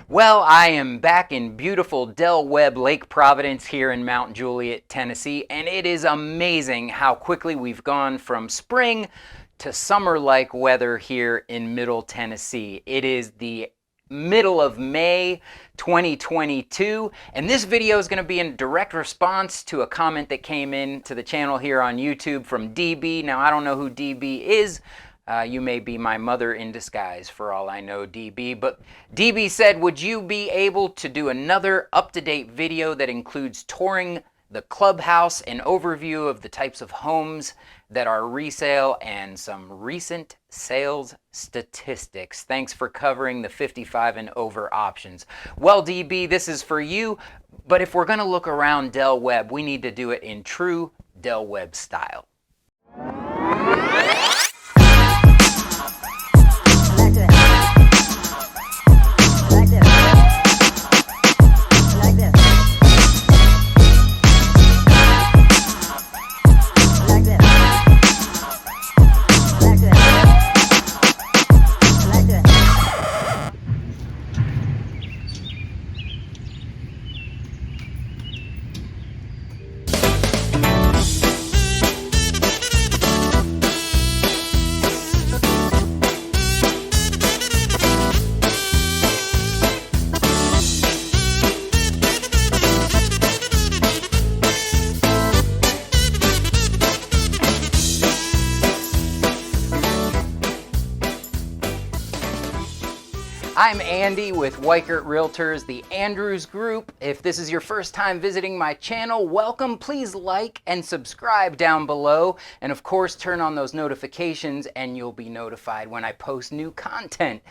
Well, I am back in beautiful Webb Lake Providence here in Mount Juliet, Tennessee, and it is amazing how quickly we've gone from spring to summer-like weather here in Middle Tennessee. It is the middle of May 2022, and this video is going to be in direct response to a comment that came in to the channel here on YouTube from DB. Now, I don't know who DB is. You may be my mother in disguise for all I know, DB. But DB said, would you be able to do another up-to-date video that includes touring the Clubhouse, an overview of the types of homes that are resale, and some recent sales statistics? Thanks for covering the 55 and over options. Well, DB, this is for you, but if we're going to look around Del Webb, we need to do it in true Del Webb style. I'm Andy with Weichert Realtors, the Andrews Group. If this is your first time visiting my channel, welcome. Please like and subscribe down below. And of course, turn on those notifications and you'll be notified when I post new content.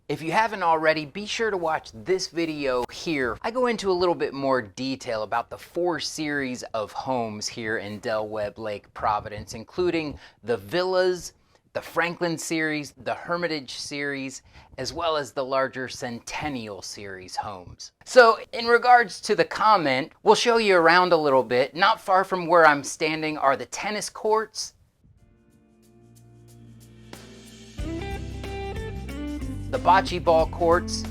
If you haven't already, be sure to watch this video here. I go into a little bit more detail about the 4 series of homes here in Del Webb Lake Providence, including the villas, the Franklin series, the Hermitage series, as well as the larger Centennial series homes. So in regards to the comment, we'll show you around a little bit. Not far from where I'm standing are the tennis courts, the bocce ball courts,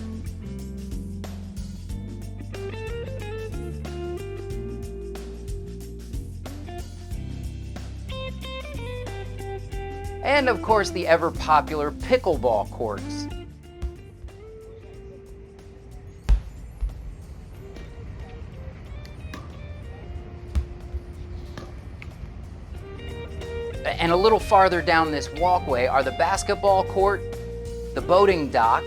and of course the ever popular pickleball courts. And a little farther down this walkway are the basketball court, the boating dock,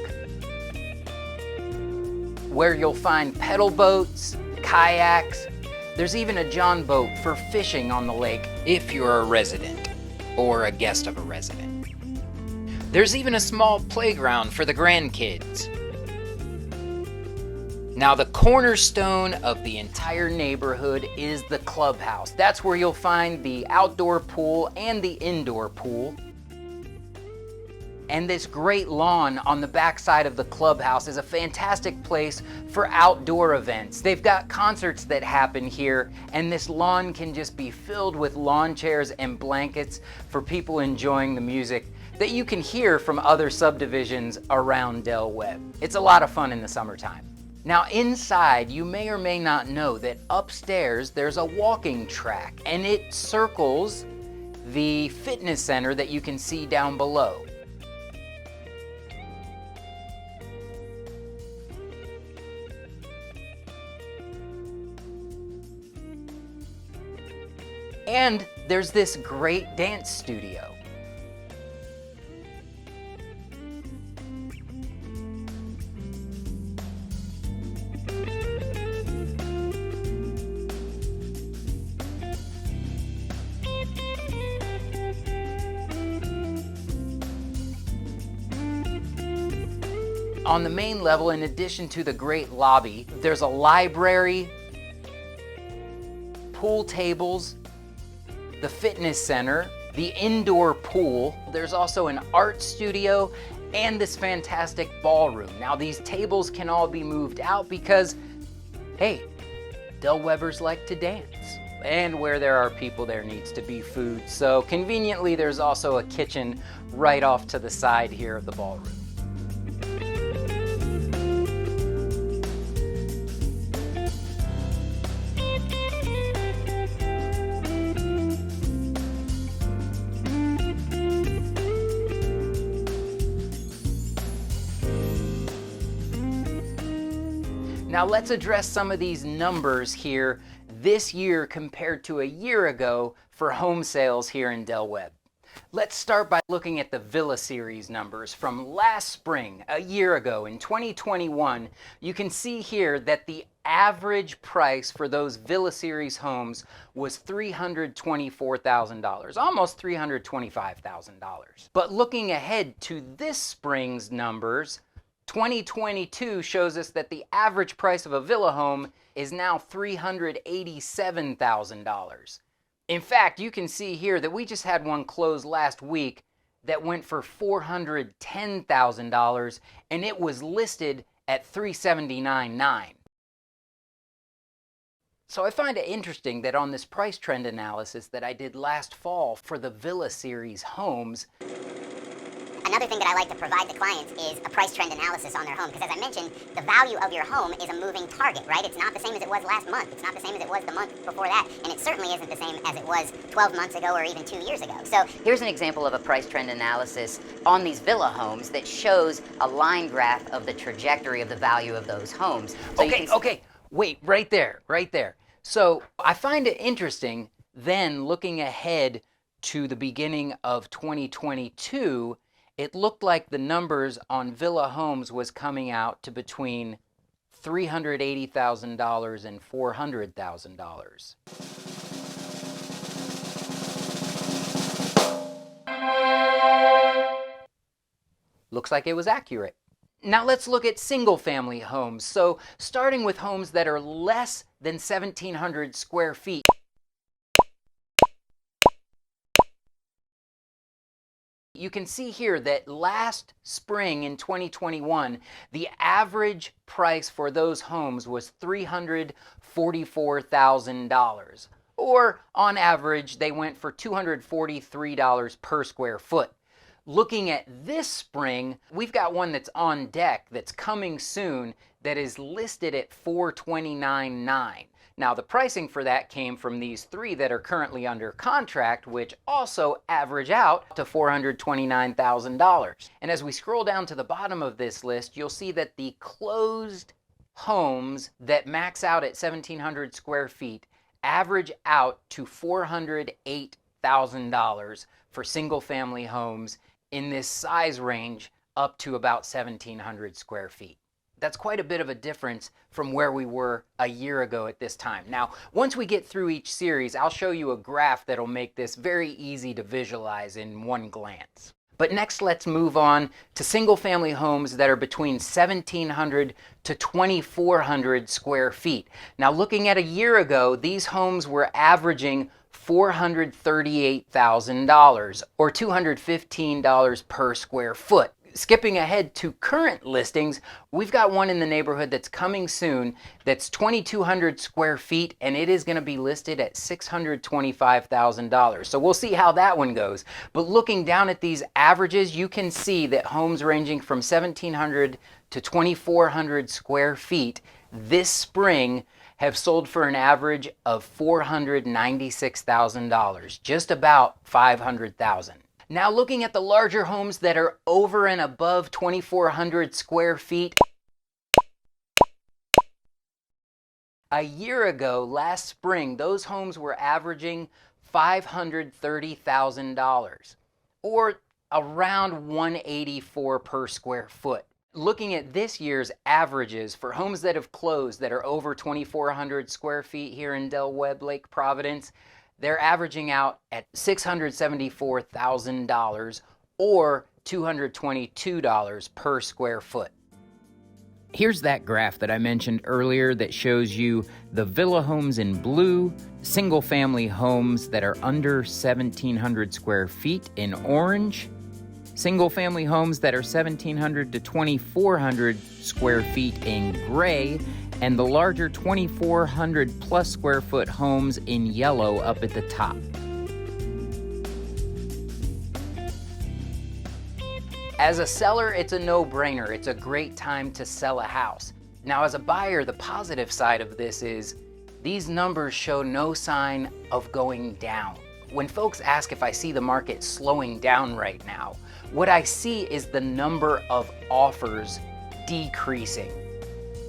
where you'll find pedal boats, kayaks. There's even a John boat for fishing on the lake if you're a resident or a guest of a resident. There's even a small playground for the grandkids. Now, the cornerstone of the entire neighborhood is the Clubhouse. That's where you'll find the outdoor pool and the indoor pool. And this great lawn on the backside of the Clubhouse is a fantastic place for outdoor events. They've got concerts that happen here, and this lawn can just be filled with lawn chairs and blankets for people enjoying the music that you can hear from other subdivisions around Del Webb. It's a lot of fun in the summertime. Now inside, you may or may not know that upstairs there's a walking track, and it circles the fitness center that you can see down below. And there's this great dance studio. On the main level, in addition to the great lobby, there's a library, pool tables, the fitness center, the indoor pool. There's also an art studio and this fantastic ballroom. Now, these tables can all be moved out because, hey, Del Webbers like to dance. And where there are people, there needs to be food. So conveniently, there's also a kitchen right off to the side here of the ballroom. Now let's address some of these numbers here this year compared to a year ago for home sales here in Del Webb. Let's start by looking at the Villa Series numbers from last spring, a year ago in 2021. You can see here that the average price for those Villa Series homes was $324,000, almost $325,000. But looking ahead to this spring's numbers, 2022 shows us that the average price of a villa home is now $387,000. In fact, you can see here that we just had one close last week that went for $410,000, and it was listed at $379,900. So I find it interesting that on this price trend analysis that I did last fall for the Villa Series homes, another thing that I like to provide the clients is a price trend analysis on their home, because as I mentioned, the value of your home is a moving target, right? It's not the same as it was last month. It's not the same as it was the month before that, and it certainly isn't the same as it was 12 months ago or even 2 years ago. So here's an example of a price trend analysis on these villa homes that shows a line graph of the trajectory of the value of those homes. So okay, wait, right there. So I find it interesting then looking ahead to the beginning of 2022, it looked like the numbers on villa homes was coming out to between $380,000 and $400,000. Looks like it was accurate. Now let's look at single-family homes. So starting with homes that are less than 1,700 square feet. You can see here that last spring in 2021, the average price for those homes was $344,000. Or on average, they went for $243 per square foot. Looking at this spring, we've got one that's on deck that's coming soon that is listed at $429,900. Now the pricing for that came from these three that are currently under contract, which also average out to $429,000. And as we scroll down to the bottom of this list, you'll see that the closed homes that max out at 1,700 square feet average out to $408,000 for single-family homes in this size range up to about 1,700 square feet. That's quite a bit of a difference from where we were a year ago at this time. Now, once we get through each series, I'll show you a graph that'll make this very easy to visualize in one glance. But next, let's move on to single-family homes that are between 1,700 to 2,400 square feet. Now, looking at a year ago, these homes were averaging $438,000 or $215 per square foot. Skipping ahead to current listings, we've got one in the neighborhood that's coming soon that's 2,200 square feet, and it is going to be listed at $625,000. So we'll see how that one goes. But looking down at these averages, you can see that homes ranging from 1,700 to 2,400 square feet this spring have sold for an average of $496,000, just about $500,000. Now looking at the larger homes that are over and above 2,400 square feet. A year ago, last spring, those homes were averaging $530,000 or around $184 per square foot. Looking at this year's averages for homes that have closed that are over 2,400 square feet here in Webb Lake Providence, they're averaging out at $674,000 or $222 per square foot. Here's that graph that I mentioned earlier that shows you the villa homes in blue, single-family homes that are under 1,700 square feet in orange, single-family homes that are 1,700 to 2,400 square feet in gray, and the larger 2,400 plus square foot homes in yellow up at the top. As a seller, it's a no-brainer. It's a great time to sell a house. Now, as a buyer, the positive side of this is these numbers show no sign of going down. When folks ask if I see the market slowing down right now, what I see is the number of offers decreasing.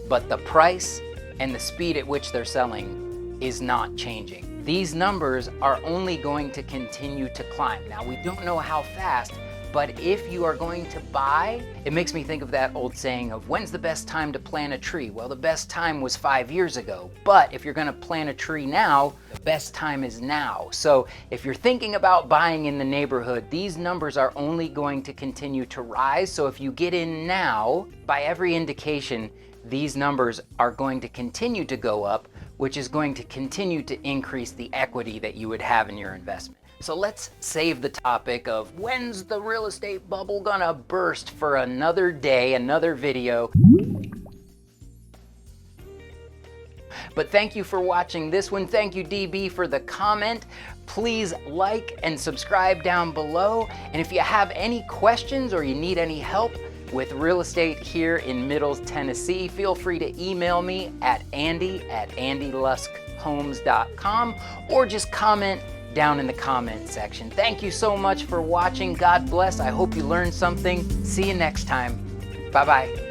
but the price and the speed at which they're selling is not changing. These numbers are only going to continue to climb. Now, we don't know how fast, but if you are going to buy, it makes me think of that old saying of when's the best time to plant a tree? Well, the best time was 5 years ago, but if you're gonna plant a tree now, the best time is now. So if you're thinking about buying in the neighborhood, these numbers are only going to continue to rise. So if you get in now, by every indication, these numbers are going to continue to go up, which is going to continue to increase the equity that you would have in your investment. So let's save the topic of when's the real estate bubble gonna burst for another day, another video. But thank you for watching this one. Thank you, DB, for the comment. Please like and subscribe down below. And if you have any questions or you need any help with real estate here in Middle Tennessee, feel free to email me at andy@andyluskhomes.com or just comment down in the comment section. Thank you so much for watching. God bless. I hope you learned something. See you next time. Bye-bye.